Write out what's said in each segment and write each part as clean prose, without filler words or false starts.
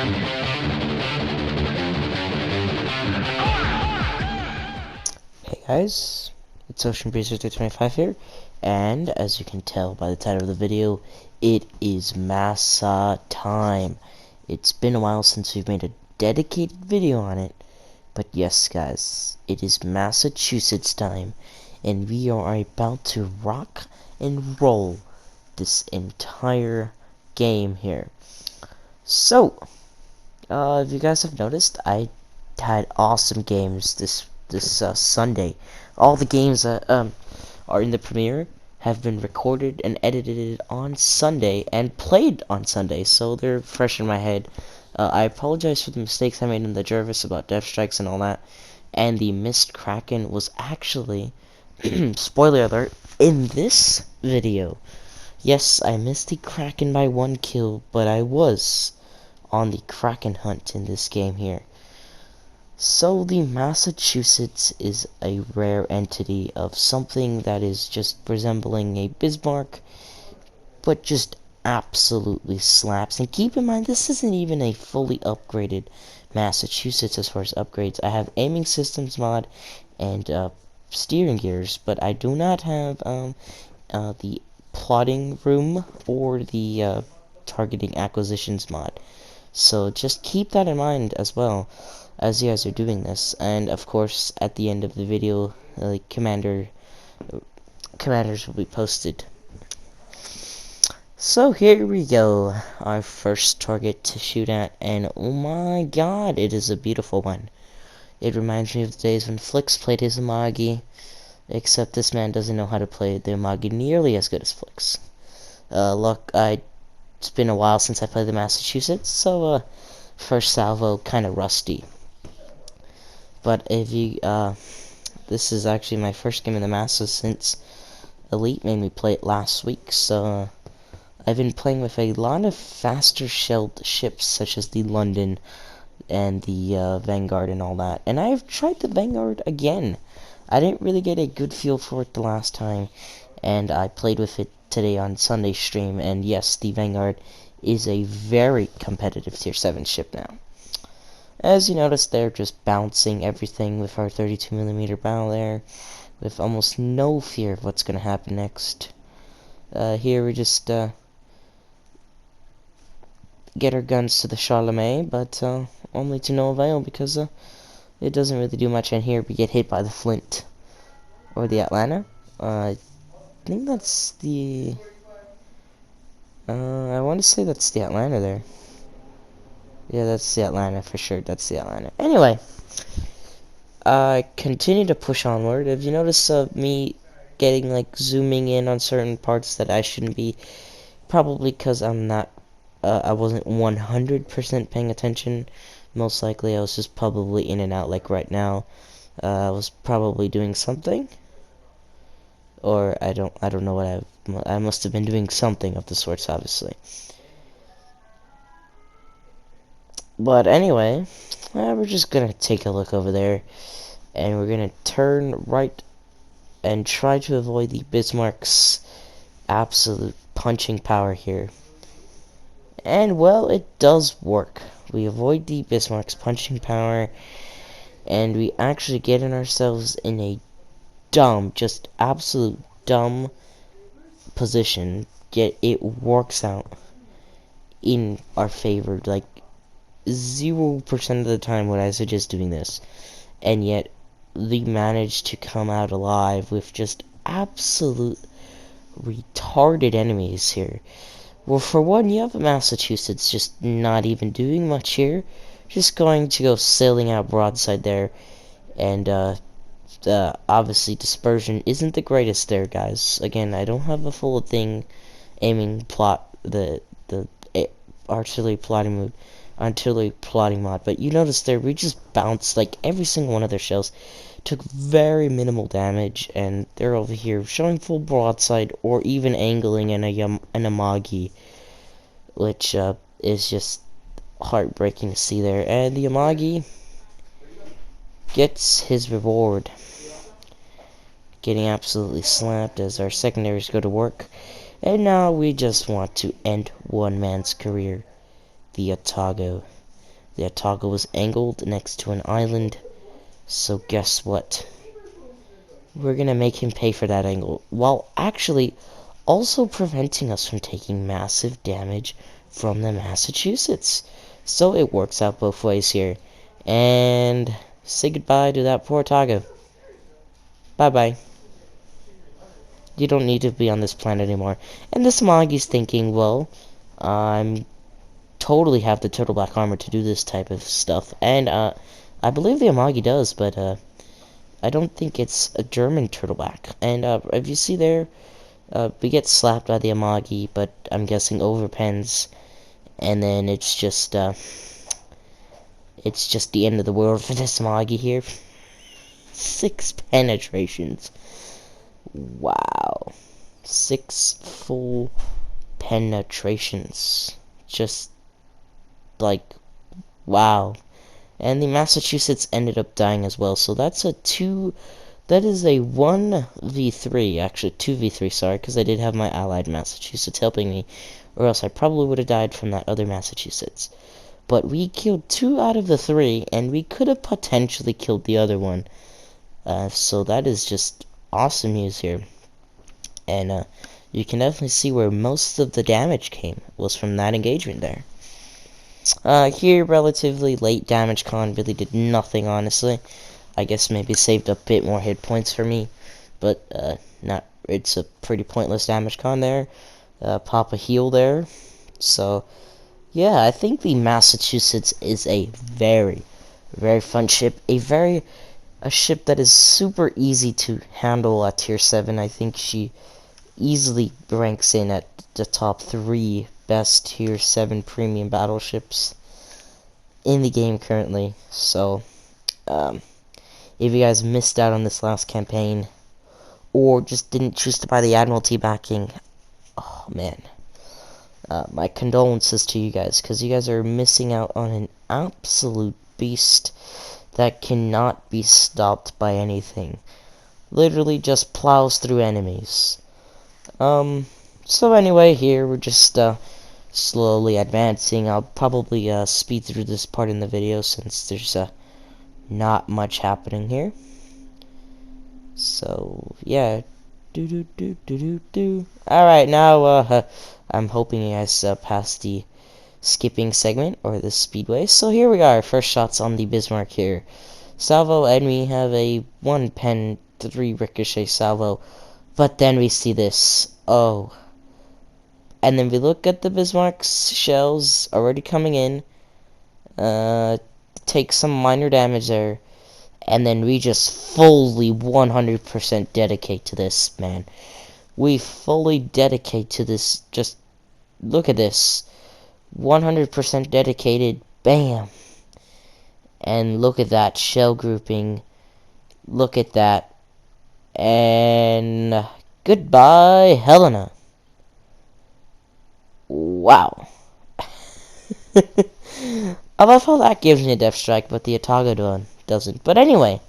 Hey guys, it's Ocean Breezer 325 here, and as you can tell by the title of the video, it is Massa time. It's been a while since we've made a dedicated video on it, but yes guys, it is Massachusetts time, and we are about to rock and roll this entire game here. So, if you guys have noticed, I had awesome games this Sunday. All the games that are in the premiere have been recorded and edited on Sunday and played on Sunday, so they're fresh in my head. I apologize for the mistakes I made in the Jervis about Death Strikes and all that. And the Mist Kraken was actually, spoiler alert, in this video. Yes, I missed the Kraken by 1 kill, but I was on the Kraken hunt in this game here. So the Massachusetts is a rare entity of something that is just resembling a Bismarck, but just absolutely slaps. And keep in mind, this isn't even a fully upgraded Massachusetts as far as upgrades. I have aiming systems mod and steering gears, but I do not have the plotting room or the targeting acquisitions mod. So just keep that in mind as well as you guys are doing this. And of course, at the end of the video, commanders will be posted. So here we go, our first target to shoot at, and oh my god, it is a beautiful one. It reminds me of the days when Flix played his Amagi, except this man doesn't know how to play the Amagi nearly as good as Flix. It's been a while since I played the Massachusetts, so first salvo kinda rusty. But if you, this is actually my first game in the Massa since Elite made me play it last week, so I've been playing with a lot of faster shelled ships, such as the London and the Vanguard and all that. And I've tried the Vanguard again. I didn't really get a good feel for it the last time, and I played with it today on Sunday stream, and yes, the Vanguard is a very competitive tier 7 ship now. As you notice, they're just bouncing everything with our 32mm bow there, with almost no fear of what's going to happen next. Here we just get our guns to the Charlemagne, but only to no avail, because it doesn't really do much. And here we get hit by the Flint, or the Atlanta. I think that's the... I want to say that's the Atlanta there. Yeah, that's the Atlanta for sure. That's the Atlanta. Anyway, I continue to push onward. If you notice me getting like zooming in on certain parts that I shouldn't be, probably because I'm not, I wasn't 100% paying attention. Most likely, I was just probably in and out. Like right now, I was probably doing something, or I don't know what I must have been doing something of the sorts, obviously. But anyway, we're just gonna take a look over there, and we're gonna turn right and try to avoid the Bismarck's absolute punching power here. And well, it does work. We avoid the Bismarck's punching power, and we actually get in ourselves in a dumb, just absolute dumb position, yet it works out in our favor. Like 0% of the time would I suggest doing this, and yet we managed to come out alive with just absolute retarded enemies here. Well, for one, you have Massachusetts just not even doing much here, just going to go sailing out broadside there, and obviously dispersion isn't the greatest there, guys. Again, I don't have a full thing aiming plot, the artillery plotting mod, but you notice there we just bounced like every single one of their shells, took very minimal damage, and they're over here showing full broadside or even angling in an Amagi, which is just heartbreaking to see there. And the Amagi gets his reward, getting absolutely slapped as our secondaries go to work. And now we just want to end one man's career, the Otago. The Otago was angled next to an island. So guess what? We're gonna make him pay for that angle, while actually also preventing us from taking massive damage from the Massachusetts. So it works out both ways here. And say goodbye to that poor Otago. Bye-bye. You don't need to be on this planet anymore. And this Amagi's thinking, well, I'm totally have the turtle black armor to do this type of stuff. And I believe the Amagi does, but I don't think it's a German turtleback. And if you see there, we get slapped by the Amagi, but I'm guessing overpens, and then it's just the end of the world for this Amagi here. 6 penetrations. Wow. 6 full penetrations. Just like, wow. And the Massachusetts ended up dying as well, so that's a 2... That is a 1v3, actually 2v3, sorry, because I did have my allied Massachusetts helping me, or else I probably would have died from that other Massachusetts. But we killed 2 out of the 3, and we could have potentially killed the other one. So that is just awesome news here. And you can definitely see where most of the damage came, was from that engagement there. Here, relatively late damage con really did nothing, honestly. I guess maybe saved a bit more hit points for me, but not. It's a pretty pointless damage con there. Pop a heal there. So, yeah, I think the Massachusetts is a very, very fun ship. A ship that is super easy to handle at tier 7. I think she easily ranks in at the top 3 best tier 7 premium battleships in the game currently. So, if you guys missed out on this last campaign, or just didn't choose to buy the Admiralty backing, oh man, my condolences to you guys, because you guys are missing out on an absolute beast that cannot be stopped by anything. Literally just plows through enemies. So anyway, here we're just slowly advancing. I'll probably speed through this part in the video since there's not much happening here. So yeah, Alright, now I'm hoping you guys passed the skipping segment or the speedway. So here we are, first shots on the Bismarck here. Salvo, and we have a 1 pen 3 ricochet salvo. But then we see this. Oh. And then we look at the Bismarck's shells already coming in. Take some minor damage there. And then we just fully 100% dedicate to this, man. We fully dedicate to this. Just look at this. 100% dedicated. Bam. And look at that shell grouping. Look at that. And goodbye, Helena. Wow. I love how that gives me a death strike, but the Otago doesn't. But anyway,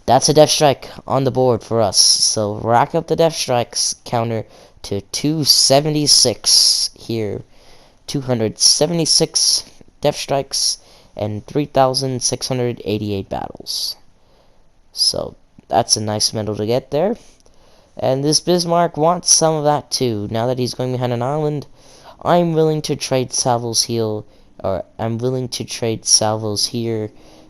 that's a death strike on the board for us. So rack up the death strikes counter to 276 here. 276 death strikes and 3,688 battles. So that's a nice medal to get there. And this Bismarck wants some of that too. Now that he's going behind an island, I'm willing to trade salvos here,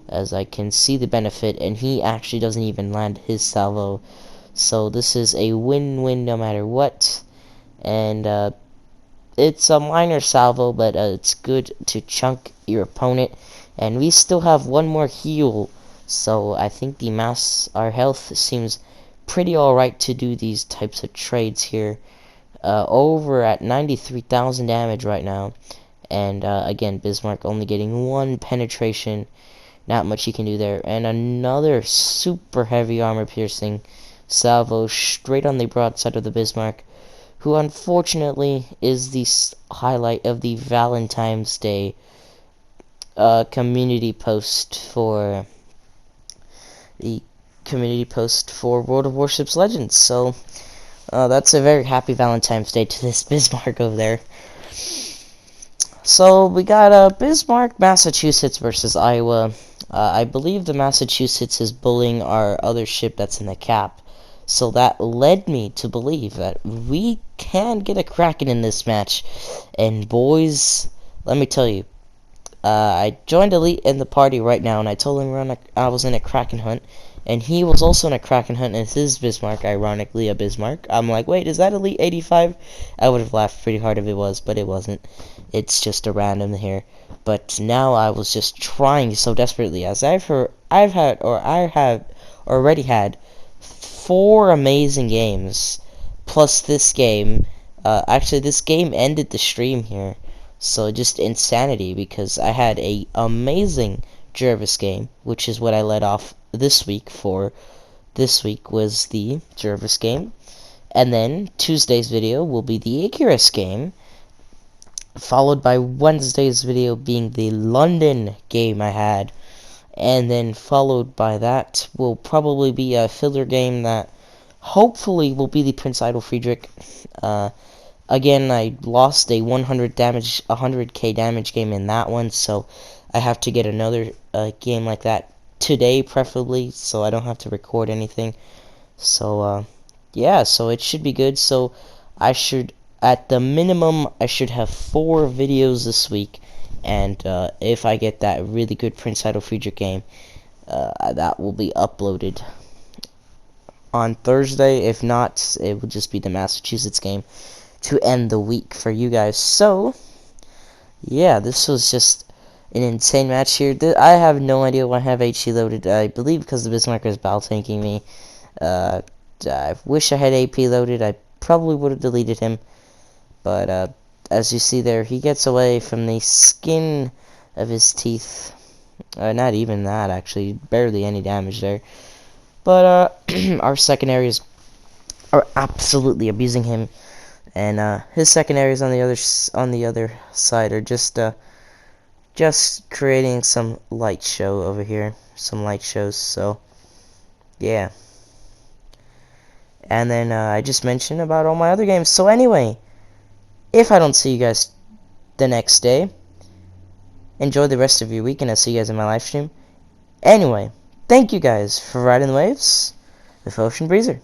as I can see the benefit, and he actually doesn't even land his salvo. So this is a win-win no matter what. And it's a minor salvo, but it's good to chunk your opponent. And we still have one more heal, so I think our health seems pretty alright to do these types of trades here. Over at 93,000 damage right now. And again, Bismarck only getting 1 penetration. Not much you can do there. And another super heavy armor piercing salvo straight on the broadside of the Bismarck, who unfortunately is the highlight of the Valentine's Day community post for World of Warships Legends. So that's a very happy Valentine's Day to this Bismarck over there. So we got Bismarck, Massachusetts versus Iowa. I believe the Massachusetts is bullying our other ship that's in the cap. So that led me to believe that we can get a Kraken in this match. And boys, let me tell you, I joined Elite in the party right now, and I told him I was in a Kraken hunt, and he was also in a Kraken hunt, and it's his Bismarck, ironically a Bismarck. I'm like, wait, is that Elite 85? I would have laughed pretty hard if it was, but it wasn't. It's just a random here. But now I was just trying so desperately, as I have already had 4 amazing games, plus this game. Actually, this game ended the stream here. So just insanity, because I had a amazing Jervis game, which is what I led off this week for. This week was the Jervis game. And then Tuesday's video will be the Icarus game, followed by Wednesday's video being the London game I had. And then followed by that will probably be a filler game that hopefully will be the Prince Idol Friedrich. Again, I lost a 100k damage game in that one, so I have to get another game like that today, preferably, so I don't have to record anything. So, yeah, so it should be good. So, at the minimum, I should have 4 videos this week, and if I get that really good Prince Idol Friedrich game, that will be uploaded on Thursday. If not, it will just be the Massachusetts game to end the week for you guys. So, yeah, this was just an insane match here. I have no idea why I have HE loaded. I believe because the Bismarck is battle tanking me. I wish I had AP loaded. I probably would have deleted him. But, as you see there, he gets away from the skin of his teeth. Not even that, actually. Barely any damage there. But, our secondaries are absolutely abusing him. And his secondaries on the other side are just creating some light show over here, some light shows. So yeah. And then I just mentioned about all my other games. So anyway, if I don't see you guys the next day, enjoy the rest of your week, and I'll see you guys in my live stream. Anyway, thank you guys for riding the waves with Ocean Breezer.